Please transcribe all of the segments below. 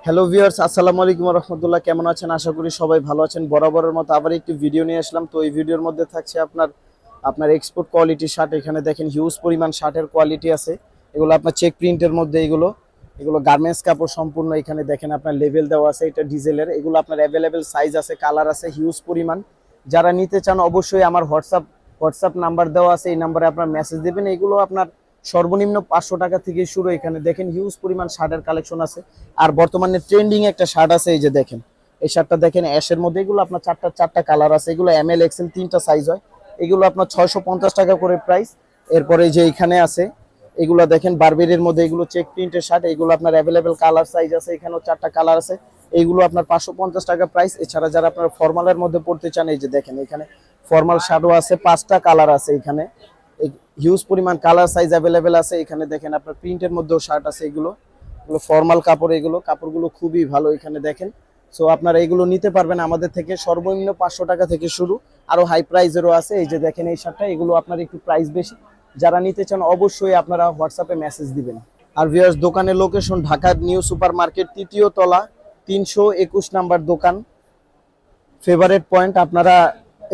Hello viewers, আসসালামু আলাইকুম রহমতুল্লাহ। কেমন আছেন? আশা করি সবাই ভালো আছেন। বরাবরের মতো আবার একটি ভিডিও নিয়ে আসলাম। তো এই ভিডিওর মধ্যে থাকছে আপনার আপনার এক্সপোর্ট কোয়ালিটি শার্ট। এখানে দেখেন হিউজ পরিমাণ শার্টের কোয়ালিটি আছে। এগুলো আপনার চেক প্রিন্টের মধ্যে, এগুলো এগুলো গার্মেন্টস কাপড় সম্পূর্ণ। এখানে দেখেন আপনার লেভেল দেওয়া আছে, এটা ডিজেলের। এগুলো আপনার অ্যাভেলেবেল সাইজ আছে, কালার আছে হিউজ পরিমাণ। যারা নিতে চান অবশ্যই আমার হোয়াটসঅ্যাপ নাম্বার দেওয়া আছে, এই নাম্বারে আপনার মেসেজ দেবেন। এগুলো আপনার সর্বনিম্ন 500 টাকা থেকে শুরু। এখানে দেখেন হিউজ পরিমাণ শার্টের কালেকশন আছে। আর বর্তমানে ট্রেন্ডিং একটা শার্ট আছে, এই যে দেখেন এই শার্টটা দেখেন অ্যাশের মধ্যে। এগুলো আপনার চারটা কালার আছে। এগুলো এম এল এক্সেল তিনটা সাইজ হয়। এগুলো আপনার 650 টাকা করে প্রাইস। এরপরে যে এখানে আছে এগুলো দেখেন বারবেরির মধ্যে, এগুলো চেক প্রিন্টের শার্ট। এগুলো আপনার অ্যাভেলেবেল কালার সাইজ আছে, এখানেও চারটা কালার আছে। এইগুলো আপনার 550 টাকা প্রাইস। এছাড়া যারা আপনার ফর্মালের মধ্যে পড়তে চান, এই যে দেখেন এখানে ফর্মাল শার্টও আছে, 5টা কালার আছে। এখানে হিউজ পরিমাণ কালার সাইজ অ্যাভেলেবেল আছে। এখানে দেখেন আপনার প্রিন্টের মধ্যেও শার্ট আছে। এগুলো ফর্মাল কাপড়, এগুলো কাপড়গুলো খুবই ভালো। এখানে দেখেন, সো আপনারা এগুলো নিতে পারবেন আমাদের থেকে। সর্বনিম্ন 500 টাকা থেকে শুরু, আরো হাই প্রাইজেরও আছে। এই যে দেখেন এই শার্টটা, এগুলো আপনার একটু প্রাইস বেশি। যারা নিতে চান অবশ্যই আপনারা হোয়াটসঅ্যাপে মেসেজ দিবেন। আর ভিউয়ার্স, দোকানের লোকেশন ঢাকার নিউ সুপার মার্কেট, 3য় তলা, 321 নাম্বার দোকান, ফেভারেট পয়েন্ট। আপনারা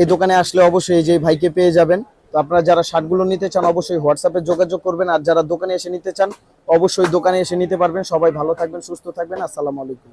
এই দোকানে আসলে অবশ্যই এই যে ভাইকে পেয়ে যাবেন। তো আপনারা যারা শার্টগুলো নিতে চান অবশ্যই হোয়াটসঅ্যাপে যোগাযোগ করবেন। আর যারা দোকানে এসে নিতে চান অবশ্যই দোকানে এসে নিতে পারবেন। সবাই ভালো থাকবেন, সুস্থ থাকবেন। আসসালামু আলাইকুম।